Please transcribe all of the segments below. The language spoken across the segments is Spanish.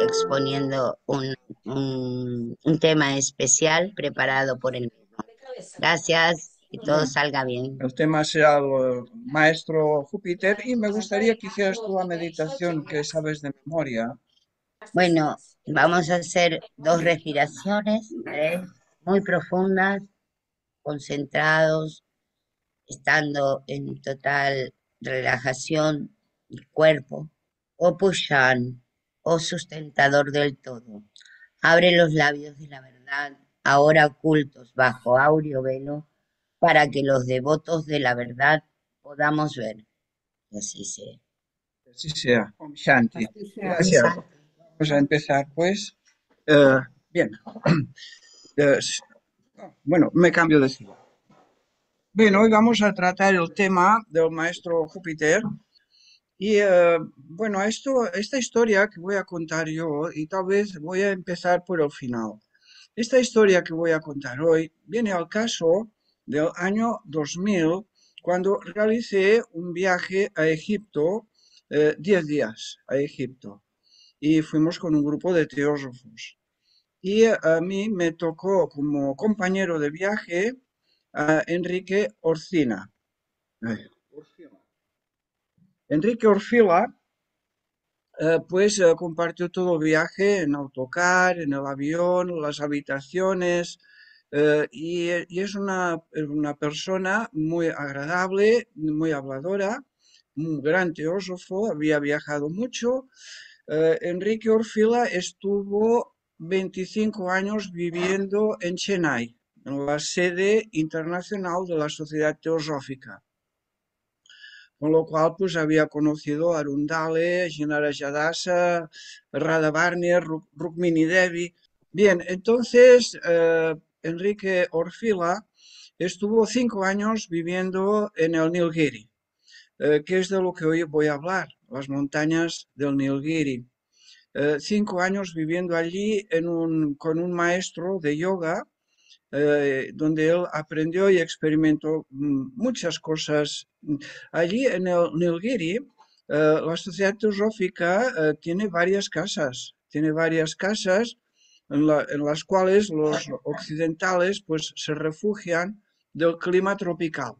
exponiendo un tema especial preparado por él mismo. Gracias, que todo Bueno, salga bien. el tema será el maestro Júpiter y me gustaría que hicieras tú la meditación que sabes de memoria. Bueno, vamos a hacer dos respiraciones, muy profundas, concentrados, estando en total relajación del cuerpo, o Pushan, o sustentador del todo. Abre los labios de la verdad, ahora ocultos bajo áureo velo, para que los devotos de la verdad podamos ver. Y así sea. Así sea, Om Shanti. Gracias. Vamos a empezar, pues. Eh, bien. Eh, bueno, me cambio de ciudad. Bien, hoy vamos a tratar el tema del maestro Júpiter. Y bueno, esta historia que voy a contar yo, y tal vez voy a empezar por el final. Esta historia que voy a contar hoy viene al caso del año 2000, cuando realicé un viaje a Egipto, 10 días a Egipto, y fuimos con un grupo de teósofos. Y a mí me tocó como compañero de viaje a Enrique Orcina. Ay, Enrique Orfila, pues compartió todo el viaje en autocar, en el avión, las habitaciones, y es una persona muy agradable, muy habladora, un gran teósofo, había viajado mucho. Enrique Orfila estuvo 25 años viviendo en Chennai, en la sede internacional de la Sociedad Teosófica. Con lo cual, pues había conocido a Arundale, Shinarajadasa, Radha Rukmini Devi. Bien, entonces Enrique Orfila estuvo 5 años viviendo en el Nilgiri, que es de lo que hoy voy a hablar, las montañas del Nilgiri. 5 años viviendo allí con un maestro de yoga, donde él aprendió y experimentó muchas cosas. Allí en el Nilgiri, la Sociedad Teosófica tiene varias casas en las cuales los occidentales pues se refugian del clima tropical.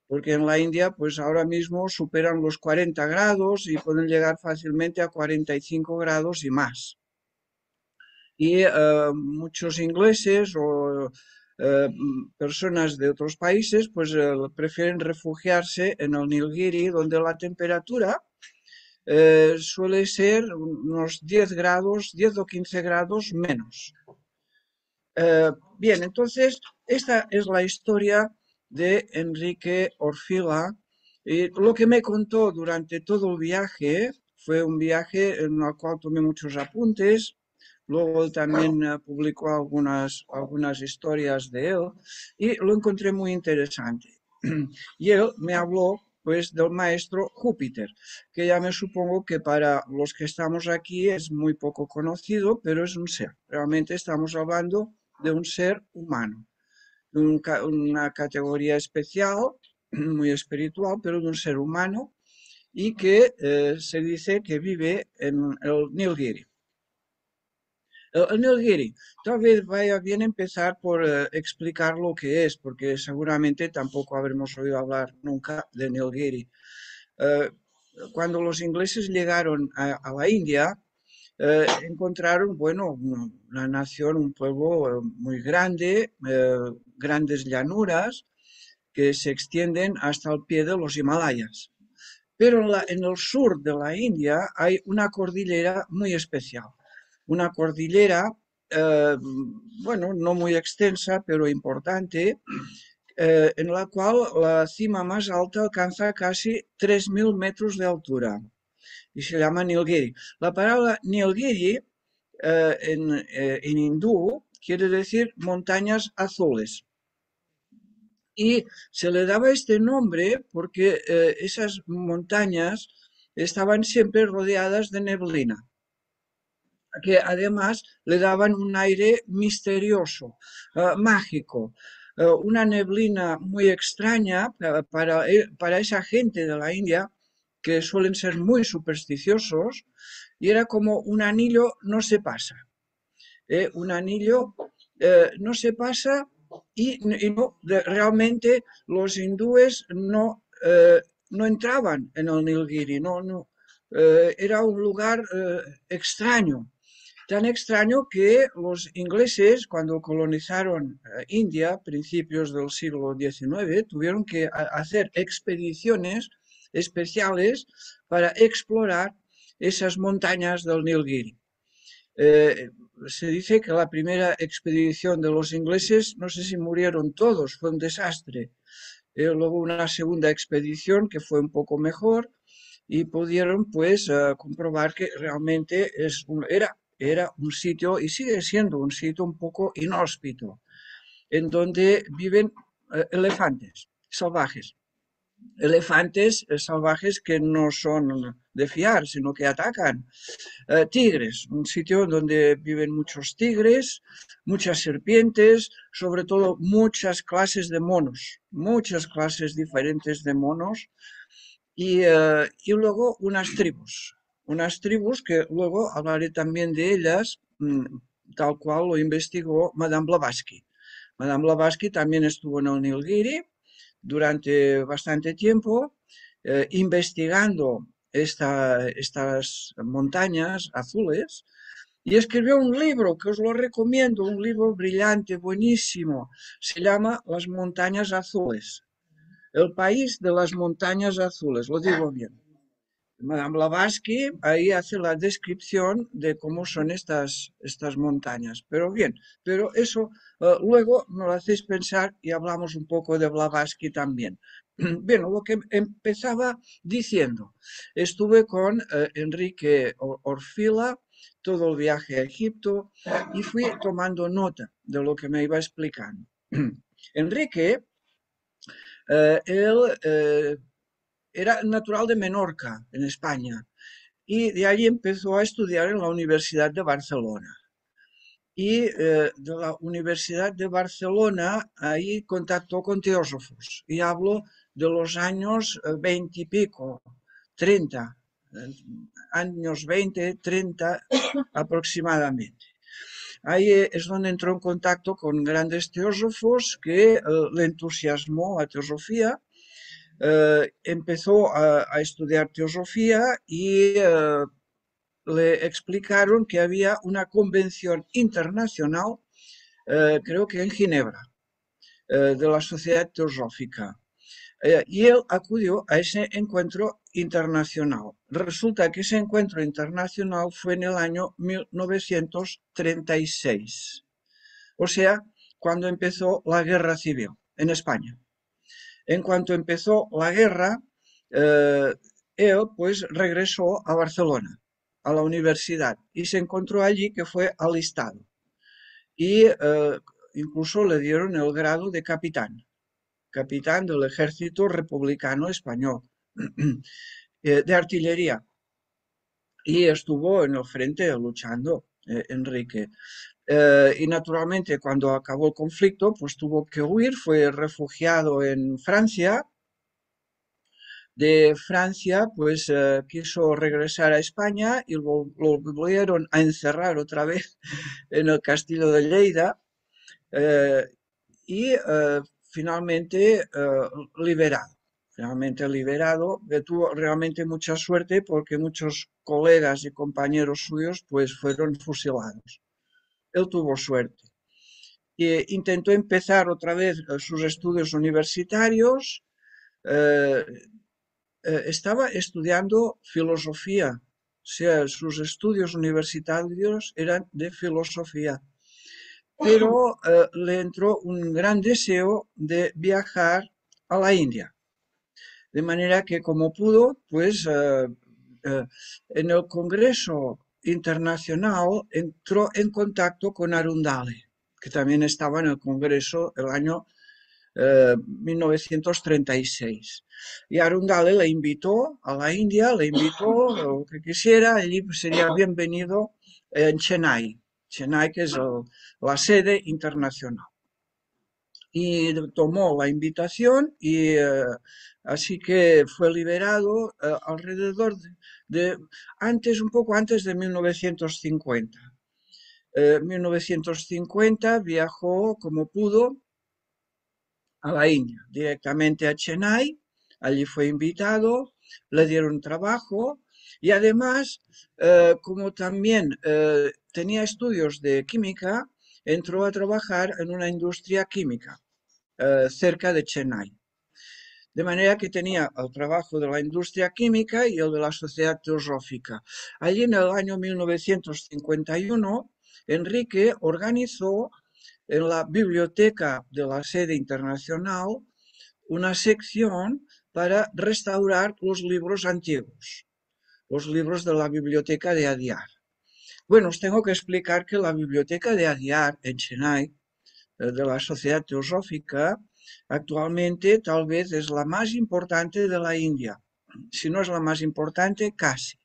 Porque en la India pues ahora mismo superan los 40 grados y pueden llegar fácilmente a 45 grados y más. Y muchos ingleses o personas de otros países pues prefieren refugiarse en el Nilgiri, donde la temperatura suele ser unos 10 grados, 10 o 15 grados menos. Bien, entonces esta es la historia de Enrique Orfila, y lo que me contó durante todo el viaje fue un viaje en el cual tomé muchos apuntes. Luego él también publicó algunas historias de él y lo encontré muy interesante. Y él me habló pues del maestro Júpiter, que ya me supongo que para los que estamos aquí es muy poco conocido, pero es un ser. Realmente estamos hablando de un ser humano, una categoría especial, muy espiritual, pero de un ser humano y que se dice que vive en el Nilgiri. Nilgiri, tal vez vaya bien empezar por explicar lo que es, porque seguramente tampoco habremos oído hablar nunca de Nilgiri. Eh, Cuando los ingleses llegaron a la India, encontraron, bueno, una nación, un pueblo muy grande, grandes llanuras que se extienden hasta el pie de los Himalayas. Pero en el sur de la India hay una cordillera muy especial, una cordillera, eh, bueno, no muy extensa, pero importante, en la cual la cima más alta alcanza casi 3.000 metros de altura y se llama Nilgiri. La palabra Nilgiri en hindú quiere decir montañas azules. Y se le daba este nombre porque esas montañas estaban siempre rodeadas de neblina, que además le daban un aire misterioso, mágico, una neblina muy extraña para esa gente de la India, que suelen ser muy supersticiosos, y era como un anillo no se pasa. Un anillo no se pasa y no, realmente los hindúes no entraban en el Nilgiri, era un lugar extraño, tan extraño que los ingleses, cuando colonizaron India a principios del siglo XIX, tuvieron que hacer expediciones especiales para explorar esas montañas del Nilgiri. Eh, Se dice que la primera expedición de los ingleses, no sé si murieron todos, fue un desastre. Luego una segunda expedición que fue un poco mejor y pudieron pues comprobar que realmente era un sitio y sigue siendo un sitio un poco inhóspito, en donde viven elefantes salvajes. Elefantes salvajes que no son de fiar, sino que atacan. Tigres, un sitio donde viven muchos tigres, muchas serpientes, sobre todo muchas clases de monos, muchas clases diferentes de monos y luego unas tribus que luego hablaré también de ellas, tal cual lo investigó Madame Blavatsky. Madame Blavatsky también estuvo en el Nilgiri durante bastante tiempo investigando estas montañas azules y escribió un libro que os lo recomiendo, un libro brillante, buenísimo. Se llama Las montañas azules, el país de las montañas azules, lo digo bien. Madame Blavatsky ahí hace la descripción de cómo son estas montañas. Pero bien, pero eso luego me lo hacéis pensar y hablamos un poco de Blavatsky también. Bien, lo que empezaba diciendo, estuve con Enrique Orfila todo el viaje a Egipto y fui tomando nota de lo que me iba explicando. Enrique, él era natural de Menorca, en España, y de allí empezó a estudiar en la Universidad de Barcelona. Y de la Universidad de Barcelona ahí contactó con teósofos. Y hablo de los años 20 y pico, 30, años 20, 30 aproximadamente. Ahí es donde entró en contacto con grandes teósofos que le entusiasmó la teosofía. Empezó a estudiar teosofía y le explicaron que había una convención internacional, creo que en Ginebra, de la Sociedad Teosófica. Y él acudió a ese encuentro internacional. Resulta que ese encuentro internacional fue en el año 1936, o sea, cuando empezó la guerra civil en España. En cuanto empezó la guerra, eh, él pues regresó a Barcelona, a la universidad, y se encontró allí que fue alistado. Y incluso le dieron el grado de capitán, capitán del ejército republicano español, de artillería. Y estuvo en el frente luchando, Enrique. Y naturalmente cuando acabó el conflicto, pues tuvo que huir, fue refugiado en Francia. De Francia, pues quiso regresar a España y lo volvieron a encerrar otra vez en el castillo de Lleida eh, y finalmente liberado. Realmente liberado, que tuvo realmente mucha suerte porque muchos colegas y compañeros suyos pues fueron fusilados. Él tuvo suerte. Intentó empezar otra vez sus estudios universitarios, eh, estaba estudiando filosofía, o sea, sus estudios universitarios eran de filosofía, pero le entró un gran deseo de viajar a la India, de manera que como pudo, pues en el Congreso Internacional entró en contacto con Arundale, que también estaba en el Congreso el año 1936. Y Arundale le invitó a la India, le invitó lo que quisiera, allí sería bienvenido en Chennai, Chennai que es la sede internacional. y tomó la invitación y así que fue liberado alrededor antes, un poco antes de 1950. 1950 viajó como pudo a la India, directamente a Chennai. Allí fue invitado, le dieron trabajo y además, como también tenía estudios de química, entró a trabajar en una industria química cerca de Chennai. De manera que tenía el trabajo de la industria química y el de la Sociedad Teosófica. Allí en el año 1951, Enrique organizó en la biblioteca de la sede internacional una sección para restaurar los libros antiguos, los libros de la biblioteca de Adyar. Bueno, os tengo que explicar que la biblioteca de Adyar en Chennai, de la Sociedad Teosófica, actualmente tal vez es la más importante de la India. Si no es la más importante, casi.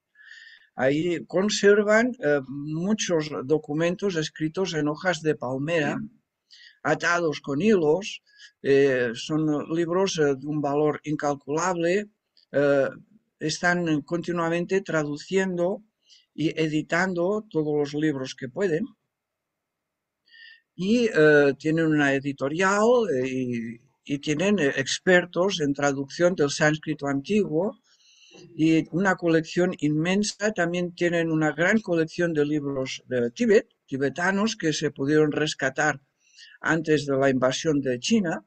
Ahí conservan muchos documentos escritos en hojas de palmera, atados con hilos. Son libros de un valor incalculable. eh, Están continuamente traduciendo y editando todos los libros que pueden y tienen una editorial y tienen expertos en traducción del sánscrito antiguo y una colección inmensa. También tienen una gran colección de libros de Tíbet, tibetanos, que se pudieron rescatar antes de la invasión de China.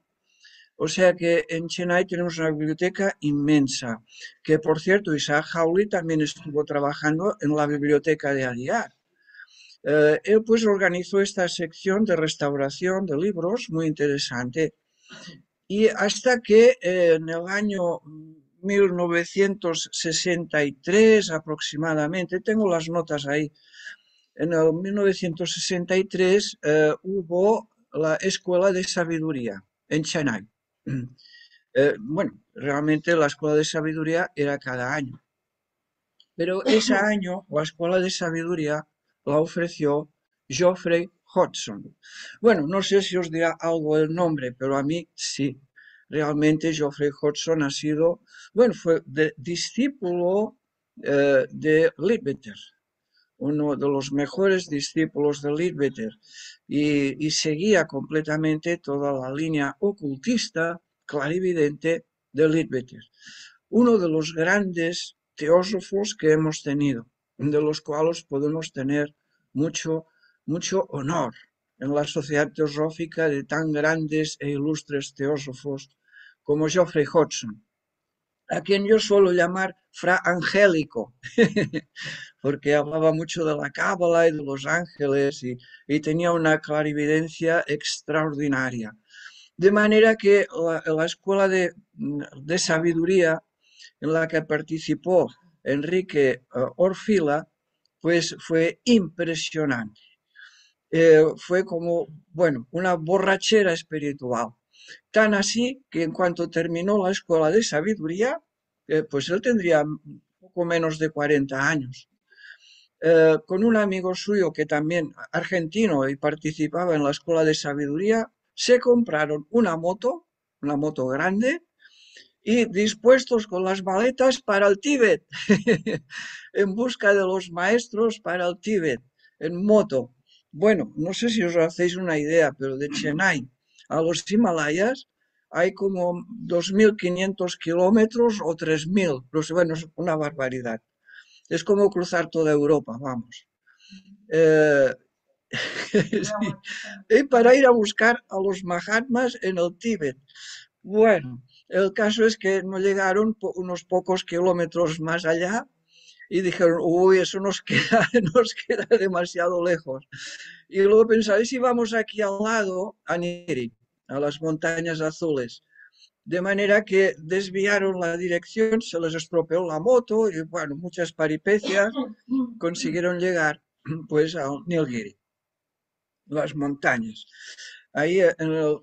O sea que en Chennai tenemos una biblioteca inmensa, que por cierto Isaac Hawley también estuvo trabajando en la biblioteca de Adyar. Él pues organizó esta sección de restauración de libros muy interesante y hasta que en el año 1963 aproximadamente, tengo las notas ahí, en el 1963 hubo la Escuela de Sabiduría en Chennai. Bueno, realmente la Escuela de Sabiduría era cada año, pero ese año la Escuela de Sabiduría la ofreció Geoffrey Hodgson. Bueno, no sé si os dirá algo el nombre, pero a mí sí. Realmente Geoffrey Hodgson ha sido, bueno, fue discípulo de Leadbeater, uno de los mejores discípulos de Leadbeater, y seguía completamente toda la línea ocultista, clarividente de Leadbeater. Uno de los grandes teósofos que hemos tenido, de los cuales podemos tener mucho honor en la sociedad teosófica de tan grandes e ilustres teósofos como Geoffrey Hodgson, a quien yo suelo llamar Fra Angélico, porque hablaba mucho de la cábala y de los ángeles y tenía una clarividencia extraordinaria. De manera que la escuela de sabiduría en la que participó Enrique Orfila, pues fue impresionante. Fue como, bueno, una borrachera espiritual. Tan así que en cuanto terminó la escuela de sabiduría, pues él tendría poco menos de 40 años. Con un amigo suyo que también argentino y participaba en la escuela de sabiduría, se compraron una moto grande, y dispuestos con las maletas para el Tíbet, en busca de los maestros para el Tíbet, en moto. Bueno, no sé si os hacéis una idea, pero de Chennai a los Himalayas hay como 2.500 kilómetros o 3.000, pero bueno, es una barbaridad. Es como cruzar toda Europa, vamos. Eh, sí. Y para ir a buscar a los Mahatmas en el Tíbet. Bueno, el caso es que no llegaron unos pocos kilómetros más allá y dijeron, uy, eso nos queda, nos queda demasiado lejos. Y luego pensaron, ¿y si vamos aquí al lado, a Niri, a las montañas azules? De manera que desviaron la dirección, se les estropeó la moto y bueno, muchas peripecias consiguieron llegar pues a Nilgiri, las montañas. Ahí en el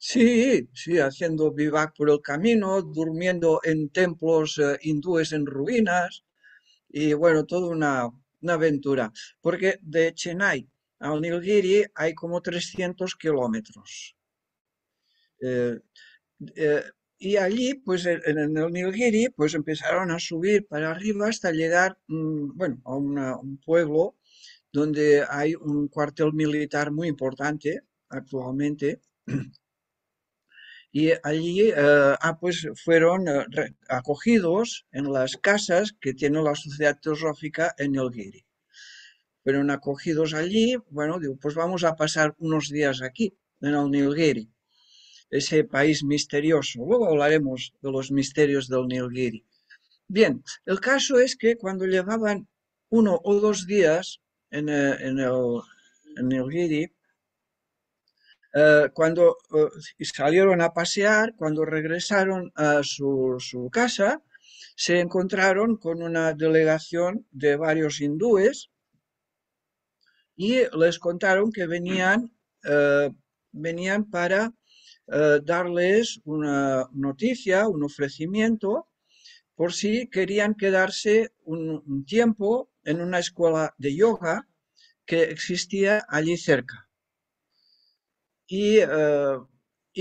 Sí, sí, haciendo vivac por el camino, durmiendo en templos hindúes en ruinas y bueno, toda una aventura. Porque de Chennai al Nilgiri hay como 300 kilómetros. Eh, eh, y allí, pues en el Nilgiri, pues empezaron a subir para arriba hasta llegar, bueno, a un pueblo donde hay un cuartel militar muy importante actualmente. Y allí, pues fueron acogidos en las casas que tiene la Sociedad Teosófica en Nilgiri. Fueron acogidos allí, bueno, digo, pues vamos a pasar unos días aquí, en el Nilgiri, ese país misterioso. Luego hablaremos de los misterios del Nilgiri. Bien, el caso es que cuando llevaban 1 o 2 días en Nilgiri, cuando salieron a pasear, cuando regresaron a su casa, se encontraron con una delegación de varios hindúes y les contaron que venían para darles una noticia, un ofrecimiento, por si querían quedarse un tiempo en una escuela de yoga que existía allí cerca y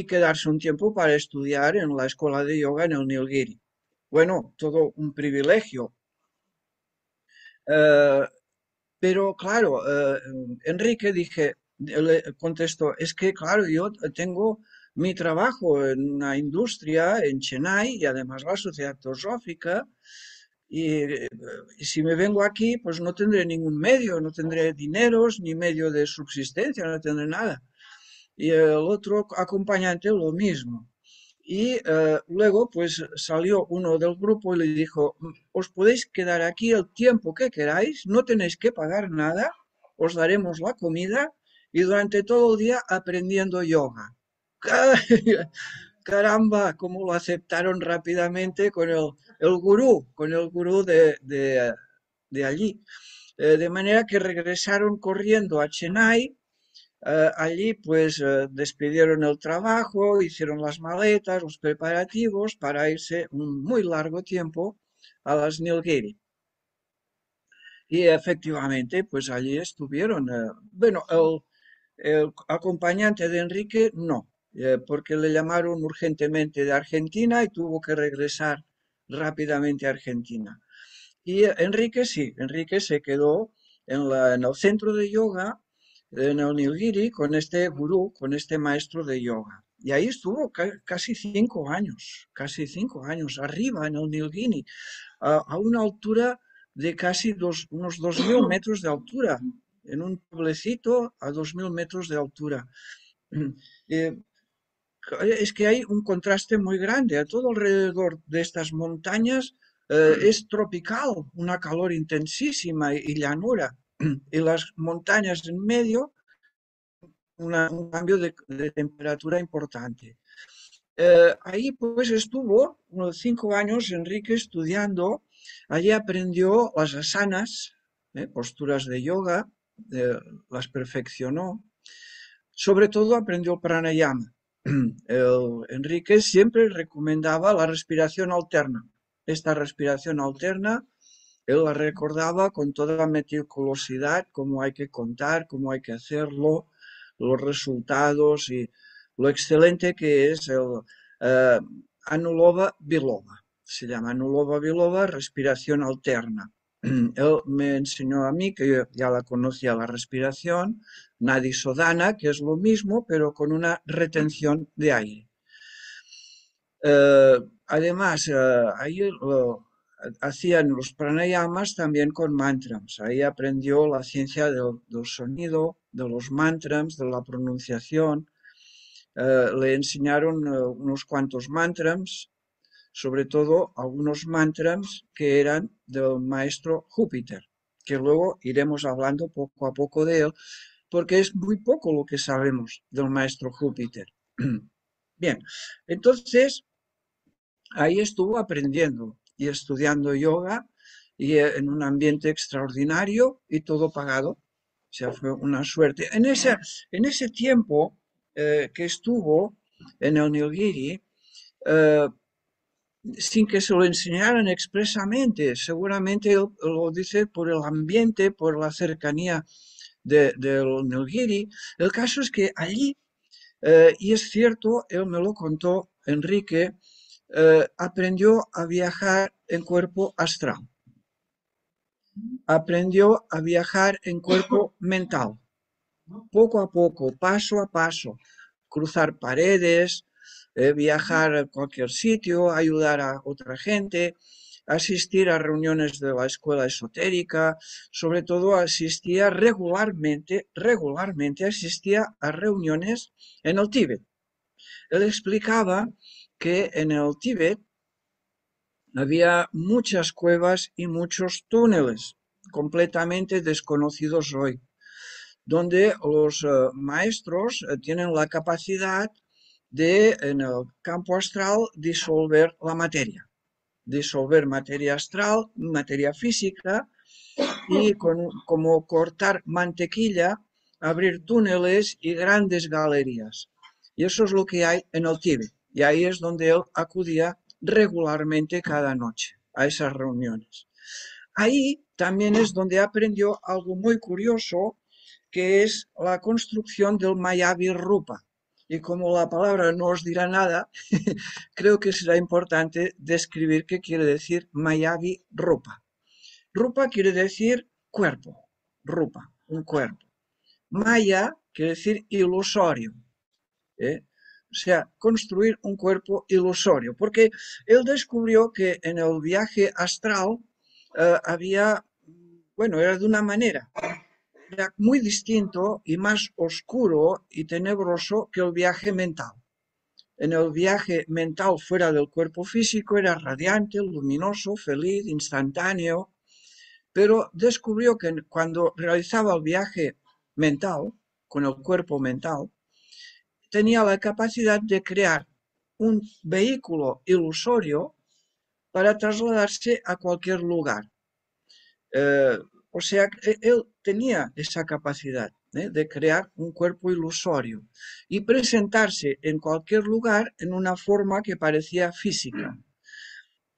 quedarse un tiempo para estudiar en la escuela de yoga en el Nilgiri. Bueno, todo un privilegio. Eh, Pero claro, Enrique le contestó, es que claro, yo tengo mi trabajo en una industria en Chennai y además la sociedad teosófica y si me vengo aquí pues no tendré ningún medio, no tendré dineros ni medio de subsistencia, no tendré nada. Y el otro acompañante lo mismo. Y luego, pues salió uno del grupo y le dijo, os podéis quedar aquí el tiempo que queráis, no tenéis que pagar nada, os daremos la comida y durante todo el día aprendiendo yoga. Caramba, cómo lo aceptaron rápidamente con el gurú de allí. De manera que regresaron corriendo a Chennai. Allí pues despidieron el trabajo, hicieron las maletas, los preparativos para irse un muy largo tiempo a las Nilgiri. Y efectivamente pues allí estuvieron. Bueno, el acompañante de Enrique no, porque le llamaron urgentemente de Argentina y tuvo que regresar rápidamente a Argentina. Y Enrique sí, Enrique se quedó en el centro de yoga, en el Nilgiri, con este gurú, con este maestro de yoga. Y ahí estuvo casi 5 años, casi 5 años, arriba en el Nilgiri, a una altura de casi unos 2000 metros de altura, en un pueblecito a 2000 metros de altura. Eh, es que hay un contraste muy grande. A todo alrededor de estas montañas es tropical, una calor intensísima y llanura. Y las montañas en medio, un cambio de temperatura importante. Ahí pues estuvo unos 5 años Enrique estudiando. Allí aprendió las asanas, posturas de yoga, las perfeccionó. Sobre todo aprendió pranayama. Enrique siempre recomendaba la respiración alterna. Esta respiración alterna, él la recordaba con toda meticulosidad, cómo hay que contar, cómo hay que hacerlo, los resultados y lo excelente que es el eh, Anulova Vilova. Se llama Anulova Vilova, respiración alterna. Él me enseñó a mí, que yo ya la conocía la respiración, Nadi Sodhana, que es lo mismo, pero con una retención de aire. Además, ahí hacían los pranayamas también con mantras. Ahí aprendió la ciencia del sonido, de los mantras, de la pronunciación. Le enseñaron unos cuantos mantras, sobre todo algunos mantras que eran del maestro Júpiter, que luego iremos hablando poco a poco de él, porque es muy poco lo que sabemos del maestro Júpiter. Bien, entonces ahí estuvo aprendiendo y estudiando yoga y en un ambiente extraordinario y todo pagado. O sea, fue una suerte. En ese tiempo que estuvo en el Nilgiri, eh, sin que se lo enseñaran expresamente, seguramente lo dice por el ambiente, por la cercanía del Nilgiri. El caso es que allí Y es cierto, él me lo contó, Enrique, aprendió a viajar en cuerpo astral, aprendió a viajar en cuerpo mental, poco a poco, paso a paso, cruzar paredes, viajar a cualquier sitio, ayudar a otra gente, asistir a reuniones de la escuela esotérica, sobre todo asistía regularmente asistía a reuniones en el Tíbet. Él explicaba que en el Tíbet había muchas cuevas y muchos túneles completamente desconocidos hoy, donde los maestros tienen la capacidad de, en el campo astral, disolver materia astral, materia física, y como cortar mantequilla, abrir túneles y grandes galerías. Y eso es lo que hay en el Tíbet. Y ahí es donde él acudía regularmente cada noche a esas reuniones. Ahí también es donde aprendió algo muy curioso, que es la construcción del Mayavi Rupa. Y como la palabra no os dirá nada, creo que será importante describir qué quiere decir Mayavi Rupa. Rupa quiere decir cuerpo, rupa, un cuerpo. Maya quiere decir ilusorio, ¿eh? O sea, construir un cuerpo ilusorio, porque él descubrió que en el viaje astral había, bueno, era de una manera, era muy distinto y más oscuro y tenebroso que el viaje mental. En el viaje mental fuera del cuerpo físico era radiante, luminoso, feliz, instantáneo, pero descubrió que cuando realizaba el viaje mental, con el cuerpo mental, tenía la capacidad de crear un vehículo ilusorio para trasladarse a cualquier lugar. Eh, o sea, él tenía esa capacidad, de crear un cuerpo ilusorio y presentarse en cualquier lugar en una forma que parecía física.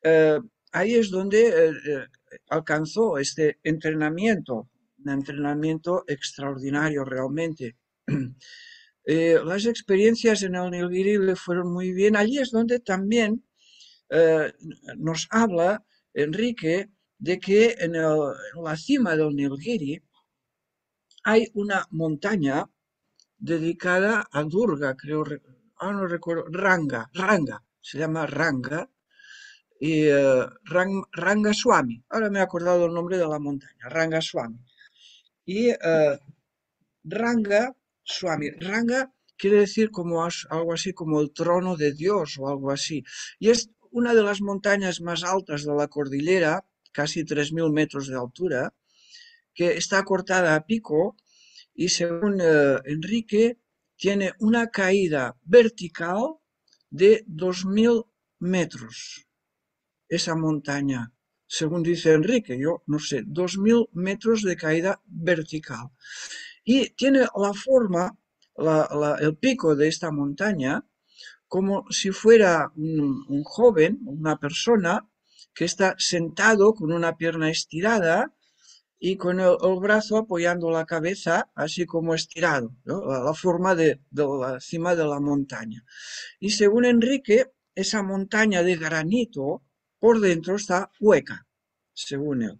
Eh, Ahí es donde alcanzó este entrenamiento, un entrenamiento extraordinario realmente. Las experiencias en el Nilgiri le fueron muy bien. Allí es donde también eh, nos habla Enrique de que en la cima del Nilgiri hay una montaña dedicada a Durga, creo, no recuerdo, Ranga, se llama Ranga, y Rangaswami. Ahora me he acordado el nombre de la montaña, Rangaswami. Y Ranga Swami. Ranga quiere decir como algo así como el trono de Dios o algo así. Y es una de las montañas más altas de la cordillera, casi 3.000 metros de altura, que está cortada a pico y según Enrique tiene una caída vertical de 2.000 metros. Esa montaña, según dice Enrique, yo no sé, 2.000 metros de caída vertical. Y tiene la forma, el pico de esta montaña, como si fuera un joven, una persona, que está sentado con una pierna estirada y con el brazo apoyando la cabeza, así como estirado, ¿no? La forma de la cima de la montaña. Y según Enrique, esa montaña de granito por dentro está hueca, según él.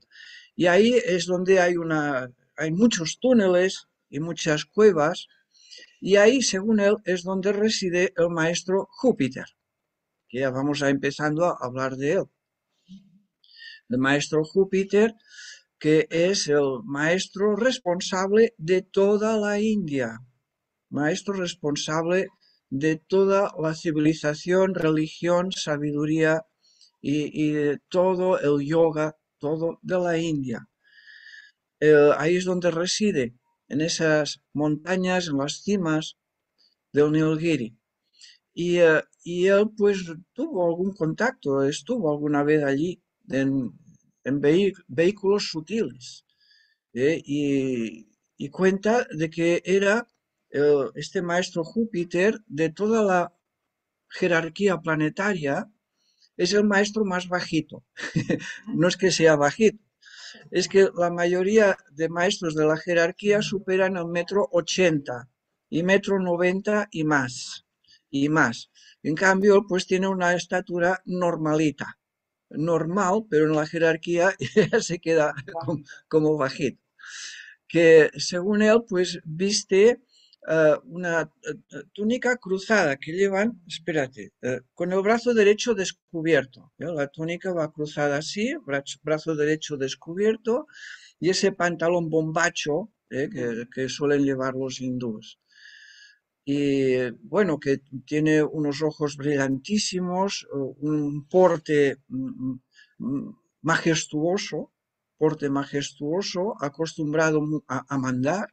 Y ahí es donde hay muchos túneles y muchas cuevas, y ahí, según él, es donde reside el maestro Júpiter, que ya vamos a empezando a hablar de él. El maestro Júpiter, que es el maestro responsable de toda la India, maestro responsable de toda la civilización, religión, sabiduría y de todo el yoga, todo de la India. Ahí es donde reside, en esas montañas, en las cimas del Nilgiri. Y él pues tuvo algún contacto, estuvo alguna vez allí en vehículos sutiles, y cuenta de que era este maestro Júpiter de toda la jerarquía planetaria, es el maestro más bajito. No es que sea bajito, es que la mayoría de maestros de la jerarquía superan el 1,80 m y 1,90 m y más, y más. En cambio, él pues tiene una estatura normalita, normal, pero en la jerarquía ya se queda como bajito. Que según él, pues viste una túnica cruzada que llevan, espérate, con el brazo derecho descubierto. La túnica va cruzada así, brazo derecho descubierto, y ese pantalón bombacho que suelen llevar los hindúes. Y bueno, que tiene unos ojos brillantísimos, un porte majestuoso, acostumbrado a mandar.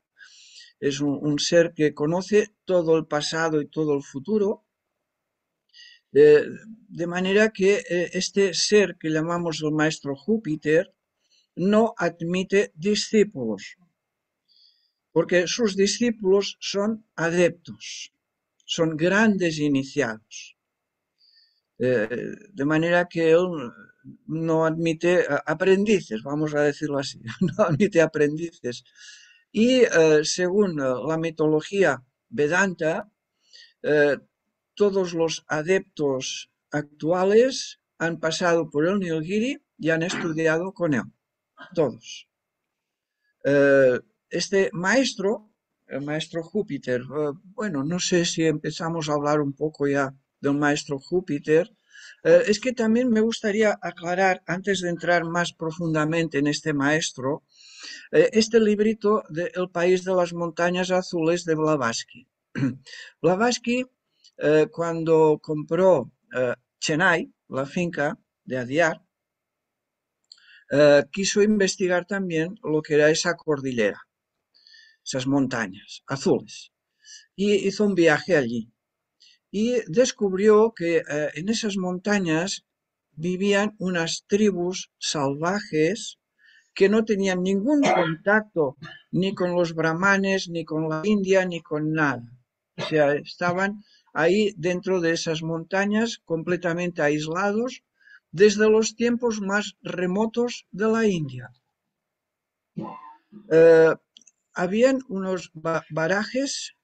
Es un ser que conoce todo el pasado y todo el futuro, de manera que este ser que llamamos el maestro Júpiter no admite discípulos, porque sus discípulos son adeptos, son grandes iniciados. De manera que él no admite aprendices, vamos a decirlo así, no admite aprendices. Y según la mitología Vedanta, eh, todos los adeptos actuales han pasado por el Nilgiri y han estudiado con él, todos. Este maestro, el maestro Júpiter, bueno, no sé si empezamos a hablar un poco ya del maestro Júpiter. Es que también me gustaría aclarar, antes de entrar más profundamente en este maestro, este librito de El país de las montañas azules de Blavatsky. Blavatsky, cuando compró Chennai, la finca de Adyar, quiso investigar también lo que era esa cordillera, esas montañas azules, y hizo un viaje allí. Y descubrió que en esas montañas vivían unas tribus salvajes que no tenían ningún contacto ni con los brahmanes, ni con la India, ni con nada. O sea, estaban ahí dentro de esas montañas completamente aislados desde los tiempos más remotos de la India. Eh, Habían unos barajes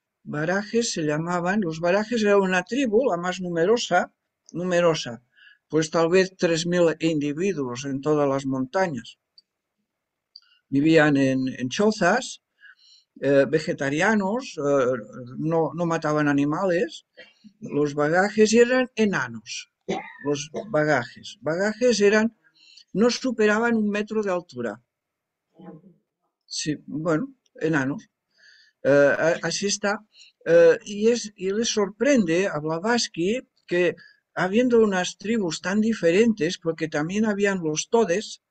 se llamaban, los barajes era una tribu, la más numerosa, pues tal vez 3.000 individuos en todas las montañas. Vivían en chozas, vegetarianos, no mataban animales. Los bagajes eran enanos. Los bagajes eran, no superaban 1 metro de altura. Sí, bueno, enanos. Así está. Y les sorprende a Blavatsky que habiendo unas tribus tan diferentes, porque también habían los todes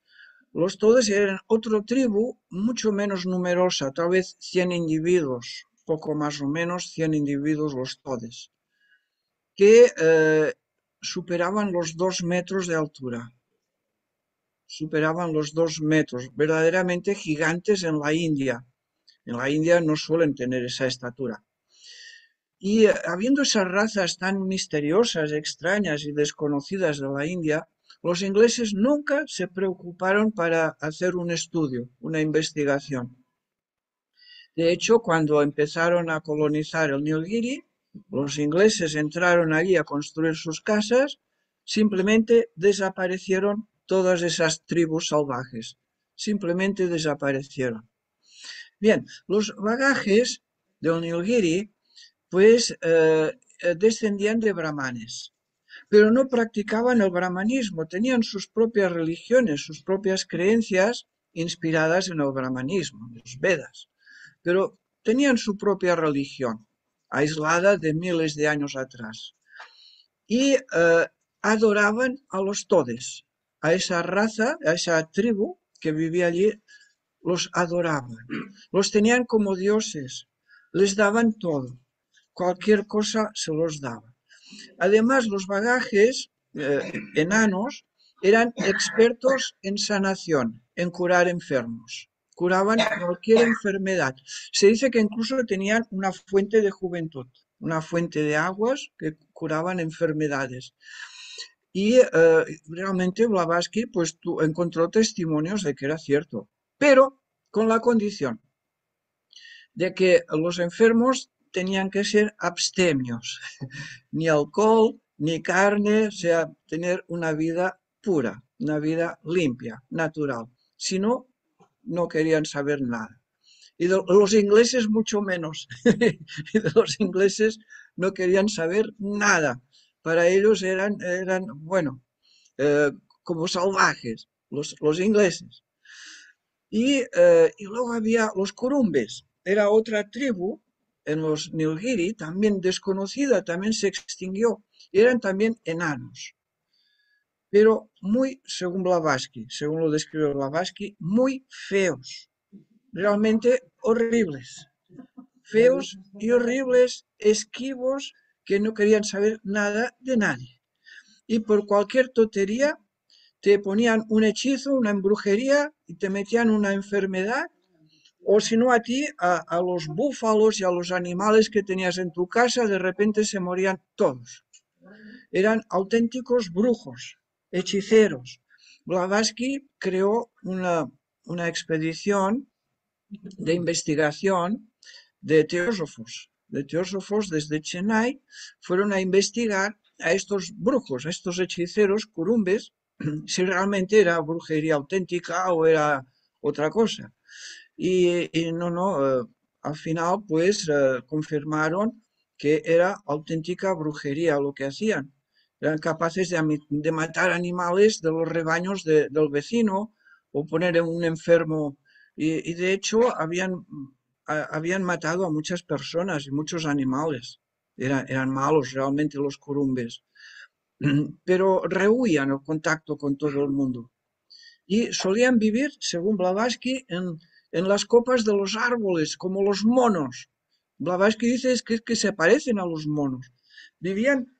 eran otra tribu mucho menos numerosa, tal vez 100 individuos, poco más o menos 100 individuos los todes, que superaban los 2 metros de altura. Superaban los 2 metros, verdaderamente gigantes en la India. En la India no suelen tener esa estatura. Y habiendo esas razas tan misteriosas, extrañas y desconocidas de la India, los ingleses nunca se preocuparon para hacer un estudio, una investigación. De hecho, cuando empezaron a colonizar el Nilgiri, los ingleses entraron allí a construir sus casas, simplemente desaparecieron todas esas tribus salvajes. Simplemente desaparecieron. Bien, los bagajes del Nilgiri pues descendían de brahmanes, pero no practicaban el brahmanismo, tenían sus propias religiones, sus propias creencias inspiradas en el brahmanismo, en los Vedas, pero tenían su propia religión, aislada de miles de años atrás, y adoraban a los todes, a esa raza, a esa tribu que vivía allí, los adoraban, los tenían como dioses, les daban todo. Cualquier cosa se los daba. Además, los bagajes enanos eran expertos en sanación, en curar enfermos. Curaban cualquier enfermedad. Se dice que incluso tenían una fuente de juventud, una fuente de aguas que curaban enfermedades. Y realmente Blavatsky pues, encontró testimonios de que era cierto, pero con la condición de que los enfermos tenían que ser abstemios, ni alcohol, ni carne, o sea, tener una vida pura, una vida limpia, natural. Si no, no querían saber nada. Y de los ingleses mucho menos. Y de los ingleses no querían saber nada. Para ellos eran bueno, eh, como salvajes, los ingleses. Y luego había los Kurumbes, era otra tribu en los Nilgiri, también desconocida, también se extinguió. Eran también enanos, pero muy, según Blavatsky, según lo describe Blavatsky, muy feos, realmente horribles, feos y horribles, esquivos, que no querían saber nada de nadie. Y por cualquier tontería te ponían un hechizo, una embrujería y te metían una enfermedad, o si no a ti, a los búfalos y a los animales que tenías en tu casa, de repente se morían todos. Eran auténticos brujos, hechiceros. Blavatsky creó una expedición de investigación de teósofos desde Chennai, fueron a investigar a estos brujos, a estos hechiceros, curumbes, si realmente era brujería auténtica o era otra cosa. Y no, no, al final pues confirmaron que era auténtica brujería lo que hacían. Eran capaces de matar animales de los rebaños del vecino o poner en un enfermo. Y de hecho habían matado a muchas personas y muchos animales. Eran malos realmente los curumbes. Pero rehuían el contacto con todo el mundo y solían vivir, según Blavatsky, en las copas de los árboles, como los monos. Blavatsky dice que se parecen a los monos. Vivían,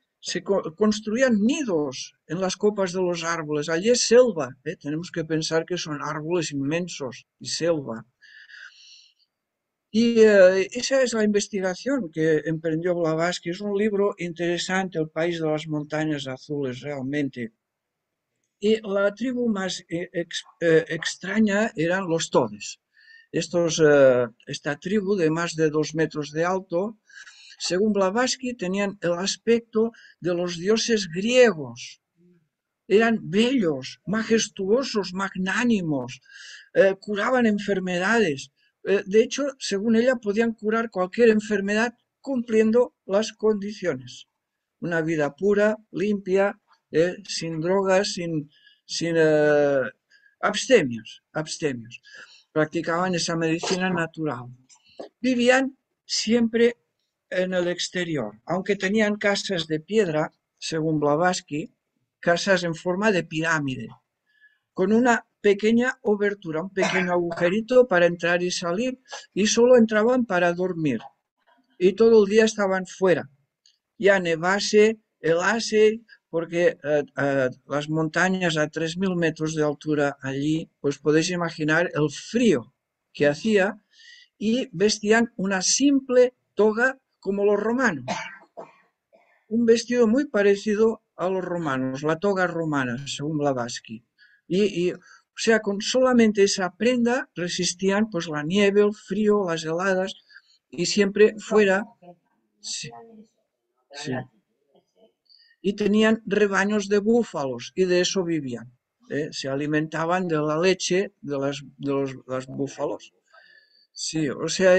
construían nidos en las copas de los árboles. Allí es selva, ¿eh? Tenemos que pensar que son árboles inmensos y selva. Y esa es la investigación que emprendió Blavatsky. Es un libro interesante, El país de las montañas azules, realmente. Y la tribu más extraña eran los Todes. Esta tribu de más de 2 metros de alto, según Blavatsky, tenían el aspecto de los dioses griegos. Eran bellos, majestuosos, magnánimos, curaban enfermedades. De hecho, según ella, podían curar cualquier enfermedad cumpliendo las condiciones. Una vida pura, limpia, sin drogas, sin abstemios. Practicaban esa medicina natural. Vivían siempre en el exterior, aunque tenían casas de piedra, según Blavatsky, casas en forma de pirámide, con una pequeña obertura, un pequeño agujerito para entrar y salir, y solo entraban para dormir. Y todo el día estaban fuera, ya nevase, helase, porque las montañas a 3.000 metros de altura allí, pues podéis imaginar el frío que hacía, y vestían una simple toga como los romanos, un vestido muy parecido a los romanos, la toga romana, según Blavatsky. O sea, con solamente esa prenda resistían pues la nieve, el frío, las heladas, y siempre fuera. Sí, sí. Y tenían rebaños de búfalos y de eso vivían. Se alimentaban de la leche de los búfalos. Sí, o sea,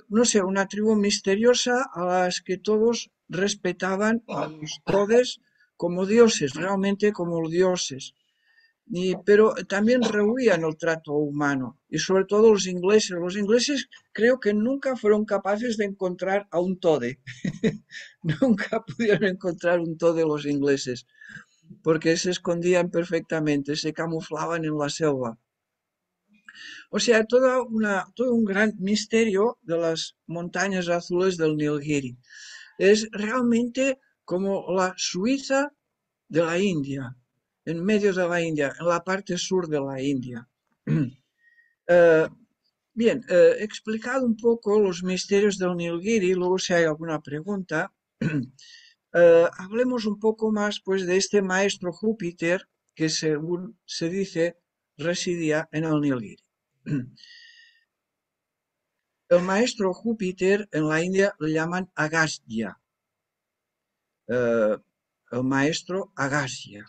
no sé, una tribu misteriosa a las que todos respetaban a los todes como dioses, realmente como dioses. Pero también rehuían el trato humano, y sobre todo los ingleses. Los ingleses creo que nunca fueron capaces de encontrar a un tode. Nunca pudieron encontrar un tode los ingleses, porque se escondían perfectamente, se camuflaban en la selva. O sea, todo un gran misterio de las montañas azules del Nilgiri. Es realmente como la Suiza de la India, en medio de la India, en la parte sur de la India. Eh, bien, he explicado un poco los misterios del Nilgiri, luego si hay alguna pregunta, hablemos un poco más pues de este maestro Júpiter que según se dice residía en el Nilgiri. El maestro Júpiter en la India le llaman Agastya, eh, el maestro Agastya.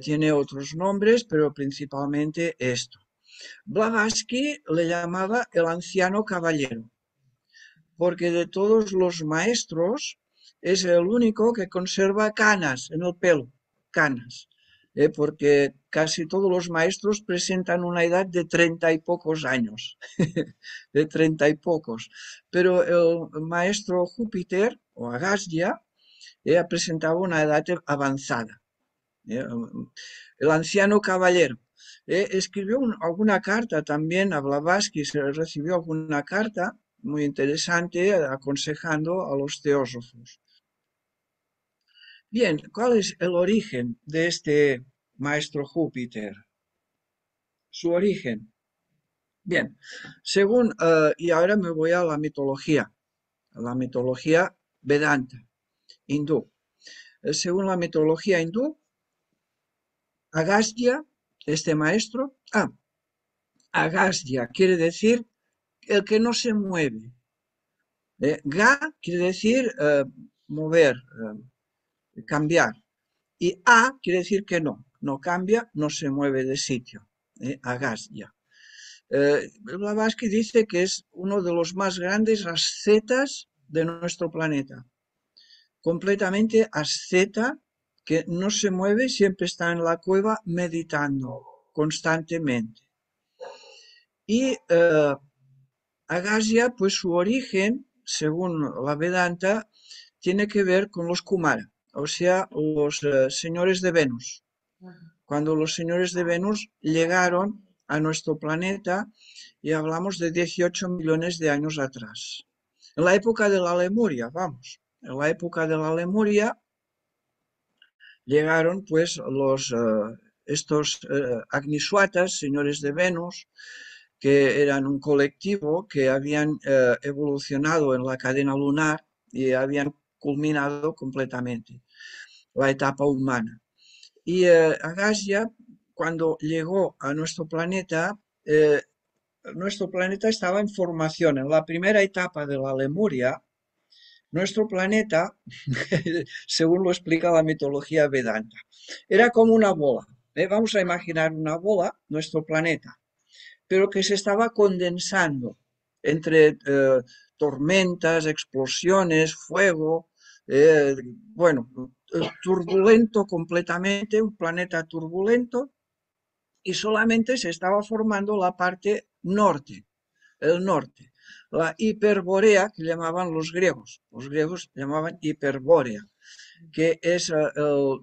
Tiene otros nombres, pero principalmente esto. Blavatsky le llamaba el anciano caballero, porque de todos los maestros es el único que conserva canas en el pelo, canas, porque casi todos los maestros presentan una edad de 30 y pocos años, de 30 y pocos, pero el maestro Júpiter o Agastya presentaba una edad avanzada. ¿eh? El anciano caballero. Escribió alguna carta también a Blavatsky, se recibió alguna carta muy interesante aconsejando a los teósofos. Bien, ¿cuál es el origen de este maestro Júpiter? Su origen. Bien, según, y ahora me voy a la mitología Vedanta, hindú. Según la mitología hindú, Agastya, este maestro, Agastya quiere decir el que no se mueve. Ga quiere decir mover, cambiar. Y A quiere decir que no cambia, no se mueve de sitio. Agastya. Blavatsky dice que es uno de los más grandes ascetas de nuestro planeta. Completamente asceta, que no se mueve, siempre está en la cueva meditando constantemente. Y Agastya, pues su origen, según la Vedanta, tiene que ver con los Kumara, o sea, los señores de Venus. Cuando los señores de Venus llegaron a nuestro planeta, y hablamos de 18 millones de años atrás. En la época de la Lemuria, vamos, en la época de la Lemuria llegaron pues estos Agniswatas, señores de Venus, que eran un colectivo que habían evolucionado en la cadena lunar y habían culminado completamente la etapa humana. Y Agastya, cuando llegó a nuestro planeta estaba en formación. En la primera etapa de la Lemuria, nuestro planeta, según lo explica la mitología Vedanta, era como una bola. Vamos a imaginar una bola, nuestro planeta, pero que se estaba condensando entre tormentas, explosiones, fuego, bueno, turbulento completamente, un planeta turbulento, y solamente se estaba formando la parte norte, el norte, la hiperbórea que llamaban los griegos llamaban hiperbórea, que es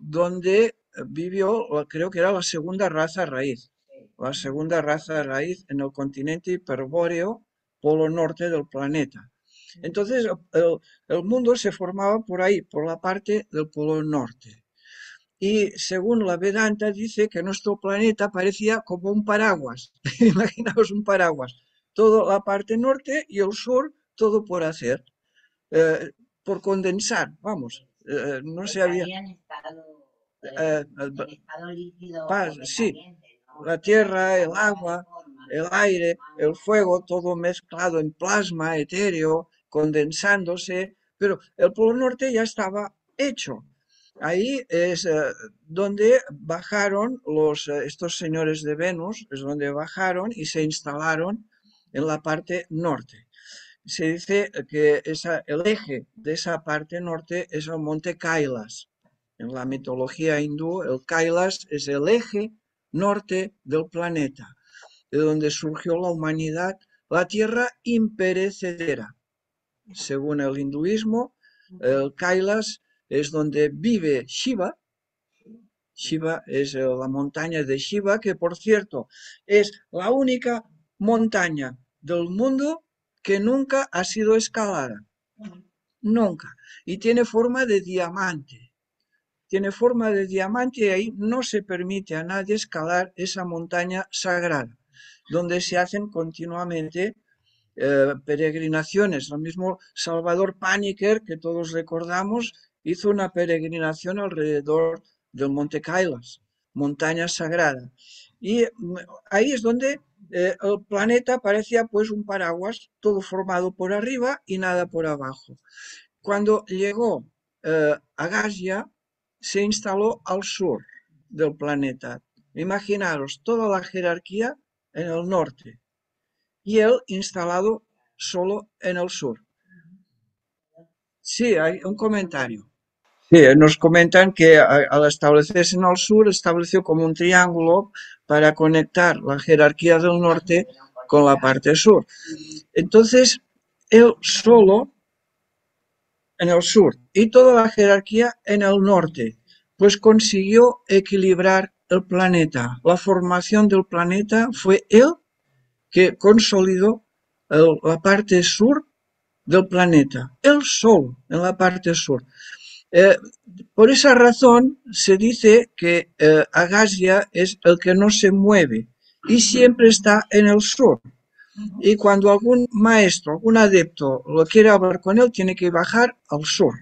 donde vivió, creo que era la segunda raza raíz en el continente hiperbóreo, polo norte del planeta. Entonces, el mundo se formaba por ahí, por la parte del polo norte. Y según la Vedanta dice que nuestro planeta parecía como un paraguas. Imaginaos un paraguas. Toda la parte norte y el sur, todo por hacer, por condensar, vamos. No se había... Estaría eh, en estado líquido sí, completamente, ¿no? la tierra, el Agua de agua, forma, el ¿no? aire, el fuego, todo mezclado en plasma etéreo, condensándose, pero el Polo Norte ya estaba hecho. Ahí es donde bajaron estos señores de Venus, es donde bajaron y se instalaron en la parte norte. Se dice que el eje de esa parte norte es el monte Kailas. En la mitología hindú, el Kailas es el eje norte del planeta, de donde surgió la humanidad, la tierra imperecedera. Según el hinduismo, el Kailas es donde vive Shiva. Shiva es la montaña de Shiva, que por cierto es la única montaña del mundo que nunca ha sido escalada. Nunca. Y tiene forma de diamante. Tiene forma de diamante y ahí no se permite a nadie escalar esa montaña sagrada, donde se hacen continuamente peregrinaciones. Lo mismo Salvador Paniker, que todos recordamos, hizo una peregrinación alrededor del Monte Kailas, montaña sagrada. Y ahí es donde el planeta parecía pues un paraguas, todo formado por arriba y nada por abajo. Cuando llegó Agasia, se instaló al sur del planeta. Imaginaros toda la jerarquía en el norte y él instalado solo en el sur. Sí, hay un comentario. Sí, nos comentan que al establecerse en el sur, estableció como un triángulo para conectar la jerarquía del norte con la parte sur. Entonces, él solo en el sur y toda la jerarquía en el norte, pues consiguió equilibrar el planeta. La formación del planeta fue él que consolidó la parte sur del planeta, él solo en la parte sur. Eh, por esa razón se dice que Agasia es el que no se mueve y siempre está en el sur. Y cuando algún maestro, algún adepto lo quiere hablar con él, tiene que bajar al sur.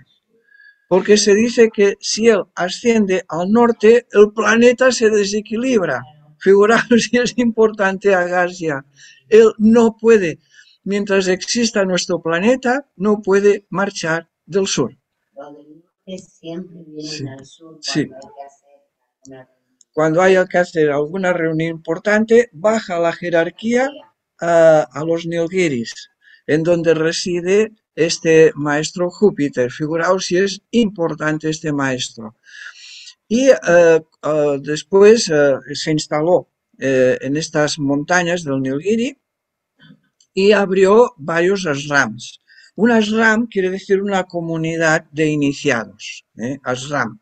Porque se dice que si él asciende al norte, el planeta se desequilibra. Figuraos si es importante Agasia. Él no puede, mientras exista nuestro planeta, no puede marchar del sur. Siempre vienen Sí, al sur sí. cuando hay que hacer una Cuando haya que hacer alguna reunión importante, baja la jerarquía a los Nilgiris, en donde reside este maestro Júpiter. Figuraos si es importante este maestro. Y después se instaló en estas montañas del Nilgiri y abrió varios ashrams. Un ashram quiere decir una comunidad de iniciados, ashram,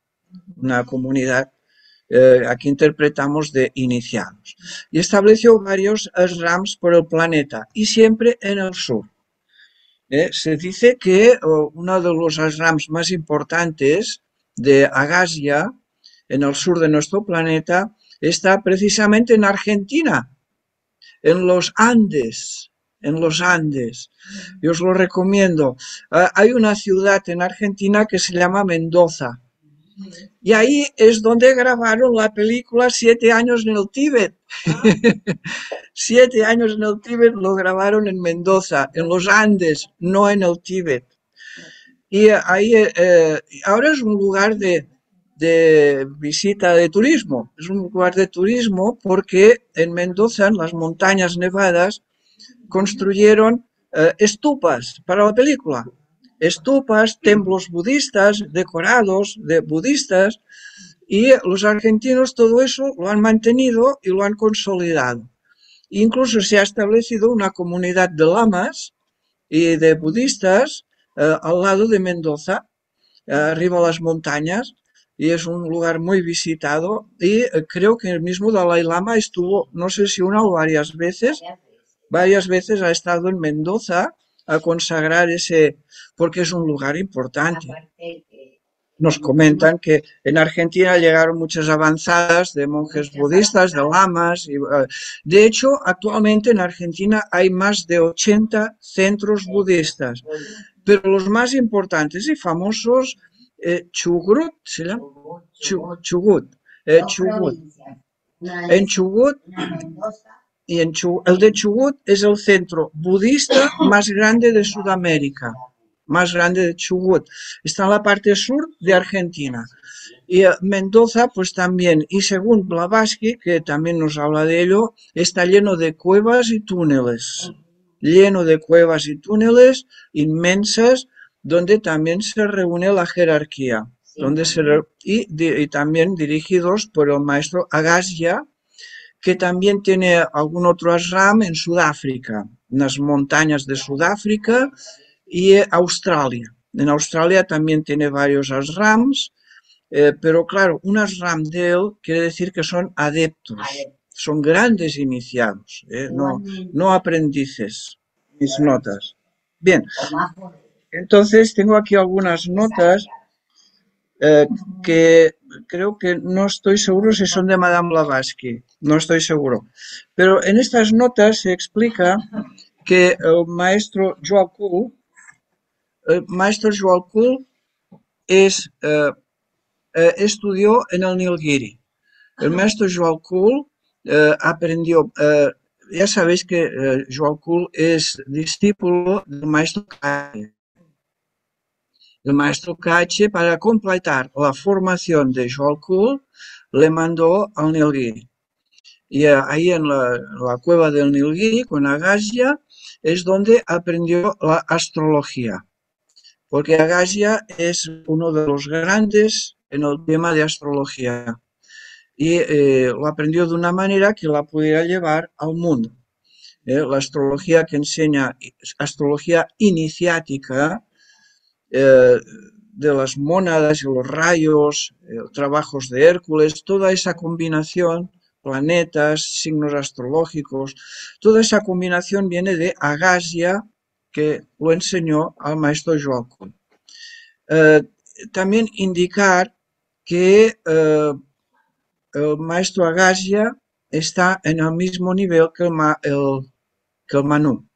una comunidad aquí interpretamos de iniciados. Y estableció varios ashrams por el planeta y siempre en el sur. Se dice que uno de los ashrams más importantes de Agasia, en el sur de nuestro planeta, está precisamente en Argentina, en los Andes. En los Andes. Yo os lo recomiendo. Hay una ciudad en Argentina que se llama Mendoza. Y ahí es donde grabaron la película 7 años en el Tíbet. 7 años en el Tíbet lo grabaron en Mendoza, en los Andes, no en el Tíbet. Y ahí ahora es un lugar de visita de turismo. Es un lugar de turismo porque en Mendoza, en las montañas nevadas, construyeron estupas para la película. Estupas, templos budistas, decorados de budistas, y los argentinos todo eso lo han mantenido y lo han consolidado. Incluso se ha establecido una comunidad de lamas y de budistas al lado de Mendoza, arriba a las montañas, y es un lugar muy visitado. Y creo que el mismo Dalai Lama estuvo, no sé si una o varias veces ha estado en Mendoza a consagrar ese, porque es un lugar importante. Nos comentan que en Argentina llegaron muchas avanzadas de monjes budistas, de lamas. De hecho, actualmente en Argentina hay más de 80 centros budistas, pero los más importantes y famosos, Chubut, ¿se llama? Chubut, Chubut. En Chubut y el de Chubut es el centro budista más grande de Sudamérica, más grande de Chubut. Está en la parte sur de Argentina. Y Mendoza, pues también, y según Blavatsky, que también nos habla de ello, está lleno de cuevas y túneles. Lleno de cuevas y túneles inmensas, donde también se reúne la jerarquía. Donde y también dirigidos por el maestro Agasya, que también tiene algún otro ashram en Sudáfrica, en las montañas de Sudáfrica y Australia. En Australia también tiene varios ashrams, pero claro, un ashram de él quiere decir que son adeptos, son grandes iniciados, no aprendices. Mis notas. Bien, entonces tengo aquí algunas notas que creo que no estoy seguro si son de Madame Blavatsky, no estoy seguro. Pero en estas notas se explica que el maestro Joalkul estudió en el Nilgiri. El maestro Joalkul aprendió ya sabéis que Joao es discípulo del maestro Cache. El maestro Cache, para completar la formación de Joao, le mandó al Nilgiri. Y ahí en la cueva del Nilgiri, con Agastya, es donde aprendió la astrología. Porque Agastya es uno de los grandes en el tema de astrología. Y lo aprendió de una manera que la pudiera llevar al mundo. La astrología que enseña, astrología iniciática, eh, de las mónadas y los rayos, trabajos de Hércules, toda esa combinación, planetas, signos astrológicos, toda esa combinación viene de Agastya, que lo enseñó al maestro Joao. Eh, También indicar que el maestro Agastya está en el mismo nivel que el Manu.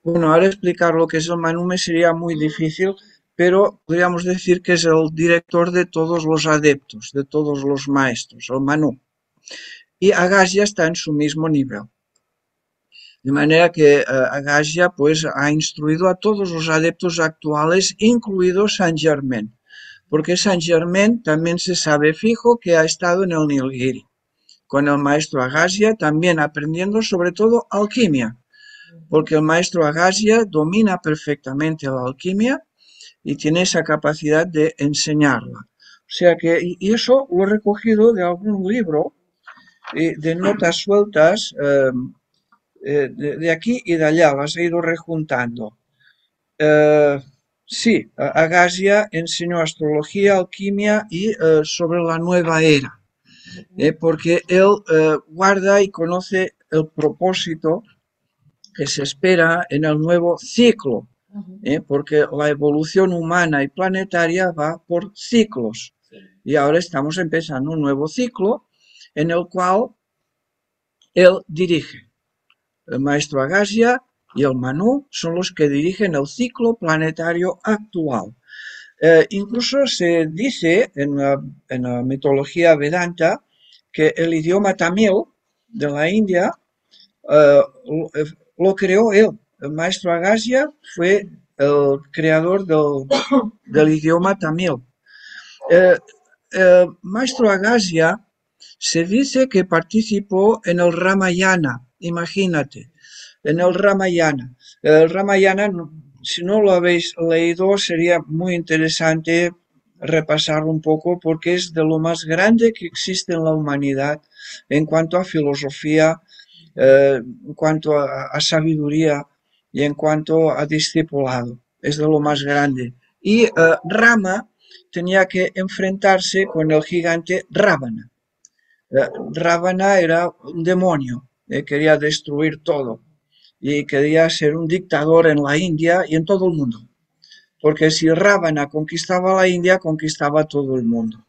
Bueno, ahora explicar lo que es el Manu me sería muy difícil, pero podríamos decir que es el director de todos los adeptos, de todos los maestros, el Manu. Y Agastya está en su mismo nivel. De manera que Agastya pues, ha instruido a todos los adeptos actuales, incluido Saint Germain. Porque Saint Germain también se sabe fijo que ha estado en el Nilgiri, con el maestro Agastya también aprendiendo sobre todo alquimia, porque el maestro Agastya domina perfectamente la alquimia y tiene esa capacidad de enseñarla. O sea que, y eso lo he recogido de algún libro, de notas sueltas, de aquí y de allá, las he ido rejuntando. Eh, sí, Agastya enseñó astrología, alquimia y sobre la nueva era, porque él guarda y conoce el propósito que se espera en el nuevo ciclo, porque la evolución humana y planetaria va por ciclos. Y ahora estamos empezando un nuevo ciclo en el cual él dirige. El maestro Agastya y el Manu son los que dirigen el ciclo planetario actual. Incluso se dice en la mitología Vedanta que el idioma tamil de la India eh, lo creó él. El maestro Agastya fue el creador del idioma tamil. Eh, Maestro Agastya se dice que participó en el Ramayana, imagínate, en el Ramayana. El Ramayana, si no lo habéis leído, sería muy interesante repasarlo un poco porque es de lo más grande que existe en la humanidad en cuanto a filosofía, en cuanto a sabiduría y en cuanto a discipulado. Es de lo más grande. Y Rama tenía que enfrentarse con el gigante Ravana. Ravana era un demonio, quería destruir todo y quería ser un dictador en la India y en todo el mundo. Porque si Ravana conquistaba la India, conquistaba todo el mundo.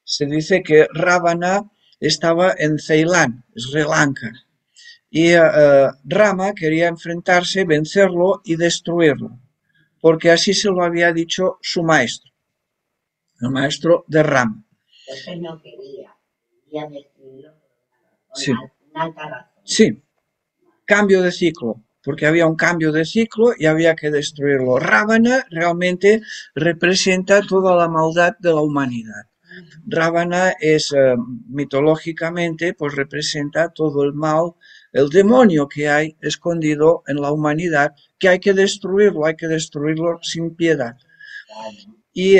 Se dice que Ravana estaba en Ceilán, Sri Lanka, y Rama quería enfrentarse, vencerlo y destruirlo, porque así se lo había dicho su maestro, el maestro de Rama. Entonces no quería, quería destruirlo con Sí, una alta razón. sí, cambio de ciclo, porque había un cambio de ciclo y había que destruirlo. Ravana realmente representa toda la maldad de la humanidad. Ravana es mitológicamente, pues representa todo el mal, el demonio que hay escondido en la humanidad, que hay que destruirlo sin piedad. Y,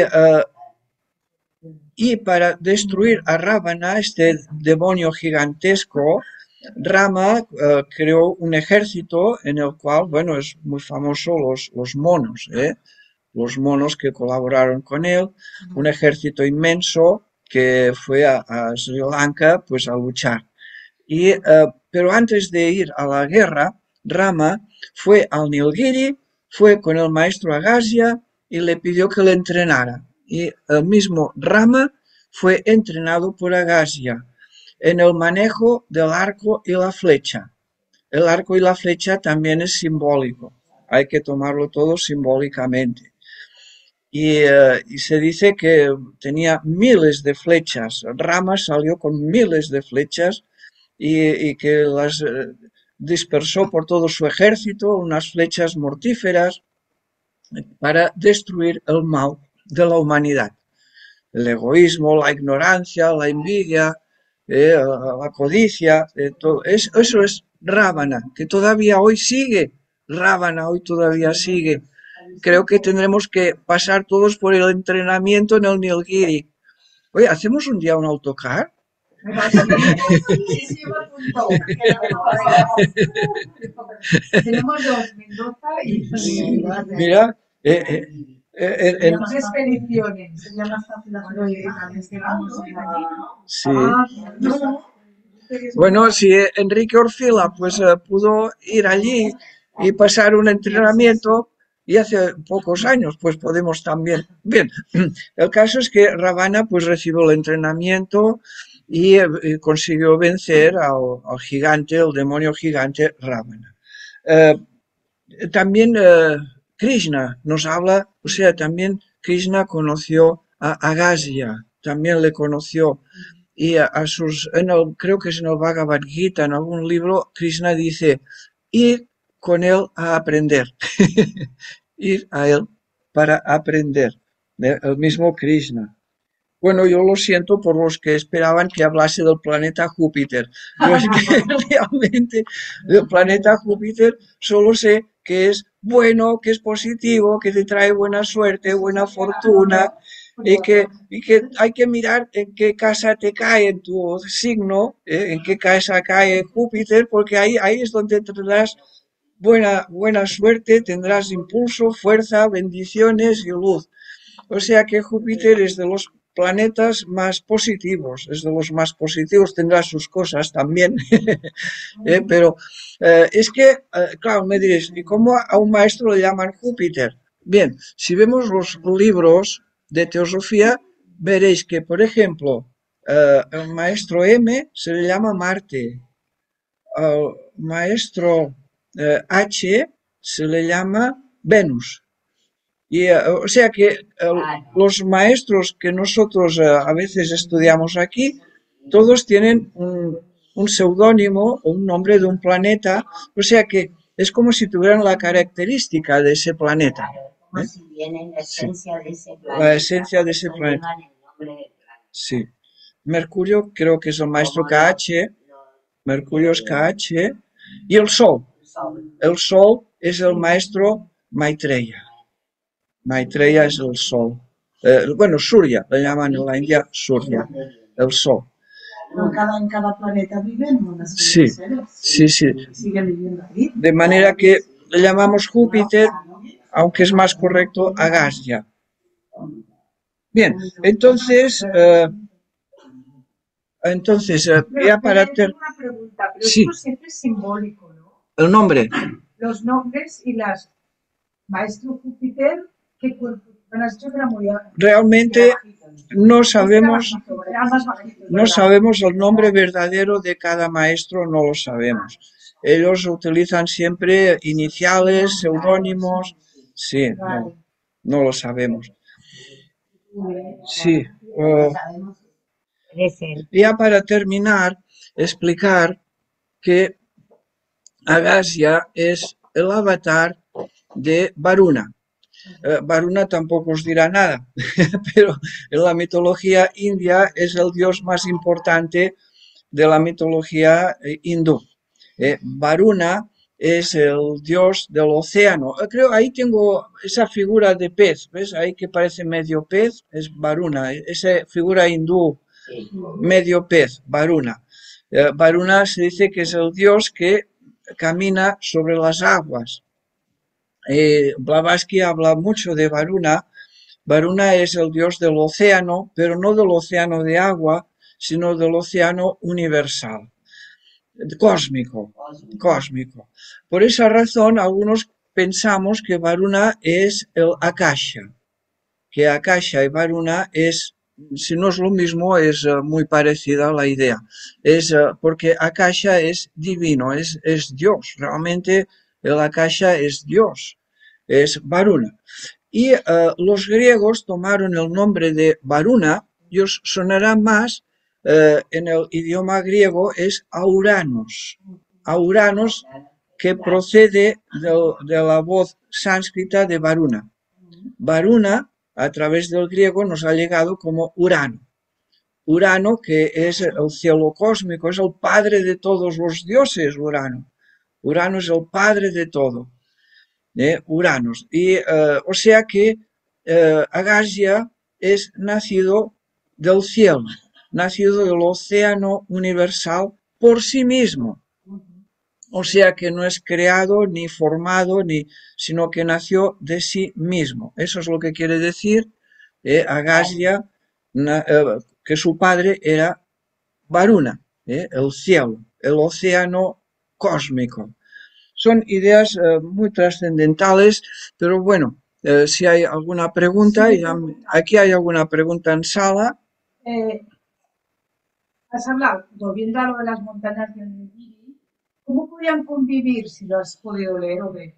y para destruir a Ravana, este demonio gigantesco, Rama creó un ejército en el cual, bueno, es muy famoso los monos, los monos que colaboraron con él, un ejército inmenso que fue a Sri Lanka pues a luchar. Y, pero antes de ir a la guerra, Rama fue al Nilgiri, fue con el maestro Agastya y le pidió que le entrenara. Y el mismo Rama fue entrenado por Agastya en el manejo del arco y la flecha. El arco y la flecha también es simbólico. Hay que tomarlo todo simbólicamente. Y se dice que tenía miles de flechas. Rama salió con miles de flechas y que las dispersó por todo su ejército unas flechas mortíferas para destruir el mal de la humanidad. El egoísmo, la ignorancia, la envidia, la codicia, todo. Eso es Rávana, que todavía hoy sigue. Rávana hoy todavía sigue. Creo que tendremos que pasar todos por el entrenamiento en el Nilgiri. Oye, ¿hacemos un día un autocar? Sí, yo me apunto. Tenemos dos, Mendoza y Mira, tenemos expediciones. Sería más fácil hacerlo sí. Bueno, si Enrique Orfila pues pudo ir allí y pasar un entrenamiento y hace pocos años pues podemos también. Bien, el caso es que Ravana pues recibió el entrenamiento y consiguió vencer al gigante, el demonio gigante Ravana. También Krishna nos habla, o sea, también Krishna conoció a Agastya, también le conoció y a sus, creo que es en el Bhagavad Gita, en algún libro, Krishna dice, ir con él a aprender, ir a él para aprender, el mismo Krishna. Bueno, yo lo siento por los que esperaban que hablase del planeta Júpiter. Yo es que realmente del planeta Júpiter solo sé que es bueno, que es positivo, que te trae buena suerte, buena fortuna y que hay que mirar en qué casa te cae en tu signo, en qué casa cae Júpiter, porque ahí es donde tendrás buena suerte, tendrás impulso, fuerza, bendiciones y luz. O sea que Júpiter es de los planetas más positivos, es de los más positivos, tendrá sus cosas también, pero es que, claro, me diréis, ¿y cómo a un maestro le llaman Júpiter? Bien, si vemos los libros de teosofía, veréis que, por ejemplo, el maestro M se le llama Marte, al maestro H se le llama Venus. Y, o sea que los maestros que nosotros a veces estudiamos aquí, todos tienen un seudónimo o un nombre de un planeta, o sea que es como si tuvieran la característica de ese planeta. Como si vienen la esencia de ese planeta. La esencia de ese planeta. Sí. Mercurio creo que es el maestro KH, Mercurio es KH, y el Sol. El Sol es el maestro Maitreya. Maitreya es el sol. Bueno, Surya, le llaman en la India Surya, el sol. En cada planeta viven unas Sí, seres. sí. Siguen viviendo ahí. De manera que le llamamos Júpiter, aunque es más correcto Agastya. Bien, entonces, ya para Tengo una pregunta, pero sí. esto siempre es simbólico, ¿no? El nombre. Los nombres y las maestro Júpiter, ¿qué cuerpo? Bueno, has dicho que era muy realmente no sabemos, era más bajito, no sabemos el nombre verdadero de cada maestro, no lo sabemos. Ellos utilizan siempre iniciales, seudónimos, sí, no lo sabemos. Sí. Ya para terminar, explicar que Agastya es el avatar de Varuna. Varuna tampoco os dirá nada, pero en la mitología india es el dios más importante de la mitología hindú. Varuna es el dios del océano. Creo ahí tengo esa figura de pez, ¿ves? Ahí que parece medio pez, es Varuna, esa figura hindú medio pez, Varuna. Varuna se dice que es el dios que camina sobre las aguas. Blavatsky habla mucho de Varuna. Varuna es el dios del océano, pero no del océano de agua, sino del océano universal, cósmico. Por esa razón, algunos pensamos que Varuna es el Akasha, que Akasha y Varuna es, si no es lo mismo, es muy parecida la idea. Es porque Akasha es divino, es Dios. Realmente el Akasha es Dios, es Varuna. Y los griegos tomaron el nombre de Varuna, y os sonará más, en el idioma griego es Auranos. a Uranos, que procede de la voz sánscrita de Varuna. Varuna, a través del griego, nos ha llegado como Urano. Urano, que es el cielo cósmico, es el padre de todos los dioses, Urano. Urano es el padre de todo, Uranos. Y, o sea que Agasya es nacido del cielo, nacido del océano universal por sí mismo. O sea que no es creado ni formado, sino que nació de sí mismo. Eso es lo que quiere decir Agasya, que su padre era Varuna, el cielo, el océano cósmico. Son ideas muy trascendentales, pero bueno, si hay alguna pregunta, Sí, aquí hay alguna pregunta en sala. has hablado, volviendo a lo de las montañas del Nilgiri, ¿cómo podían convivir, si lo has podido leer o ver,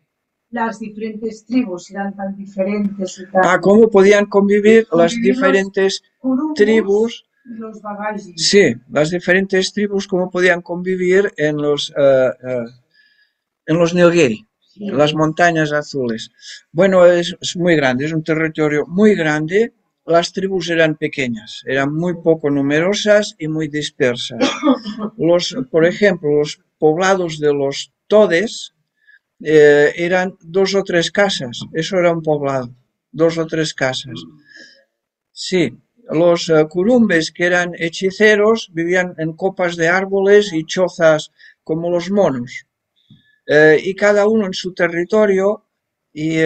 las diferentes tribus, si eran tan diferentes y tan... ¿Cómo podían convivir las Convivir los diferentes Kurubus tribus? y los Bagajis. Sí, las diferentes tribus, cómo podían convivir en los Nilgiri, Sí. en las montañas azules. Bueno, es muy grande, es un territorio muy grande. Las tribus eran pequeñas, eran muy poco numerosas y muy dispersas. Por ejemplo, los poblados de los Todes eran 2 o 3 casas, eso era un poblado, 2 o 3 casas. Sí, los curumbes, que eran hechiceros, vivían en copas de árboles y chozas como los monos. Y cada uno en su territorio y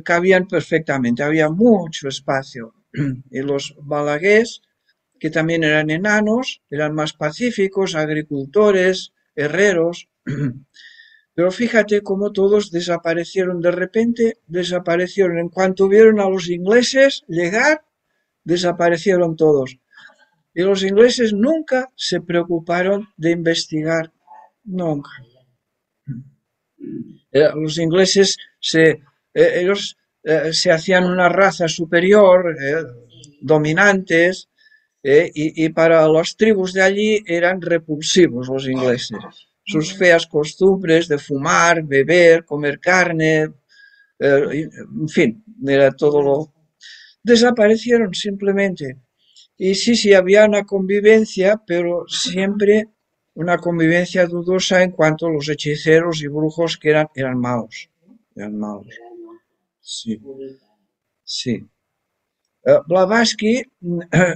cabían perfectamente, había mucho espacio. Y los balagués, que también eran enanos, eran más pacíficos, agricultores, herreros. Pero fíjate cómo todos desaparecieron de repente, desaparecieron. En cuanto vieron a los ingleses llegar, desaparecieron todos. Y los ingleses nunca se preocuparon de investigar, nunca. Los ingleses ellos se hacían una raza superior, dominantes, y para las tribus de allí eran repulsivos los ingleses. Sus feas costumbres de fumar, beber, comer carne, en fin, era todo lo... Desaparecieron simplemente. Y sí, había una convivencia, pero siempre una convivencia dudosa en cuanto a los hechiceros y brujos que eran malos. Eran malos. Sí, sí. Blavatsky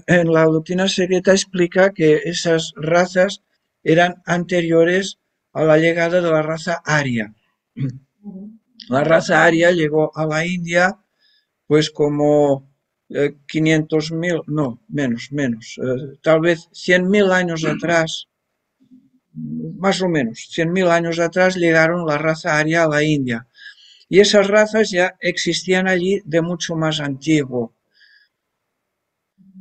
en la doctrina secreta explica que esas razas eran anteriores a la llegada de la raza aria. La raza aria llegó a la India pues como 500.000, no, menos, tal vez 100.000 años atrás, más o menos, 100.000 años atrás llegaron la raza aria a la India. Y esas razas ya existían allí de mucho más antiguo.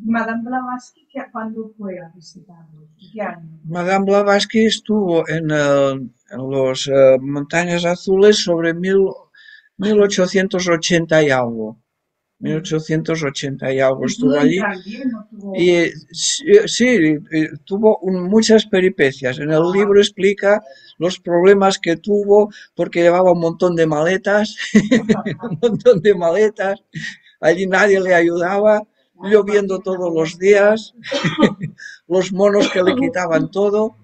Madame Blavatsky, ¿cuándo fue a visitarlos? ¿Qué año? Madame Blavatsky estuvo en las montañas azules sobre 1880 y algo. 1880 y algo estuvo allí. Y sí, tuvo muchas peripecias. En el libro explica los problemas que tuvo porque llevaba un montón de maletas, un montón de maletas. Allí nadie le ayudaba, lloviendo todos los días, los monos que le quitaban todo,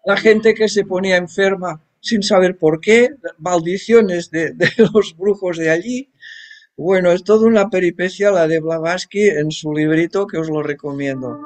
la gente que se ponía enferma sin saber por qué, maldiciones de los brujos de allí. Bueno, es toda una peripecia la de Blavatsky en su librito que os lo recomiendo.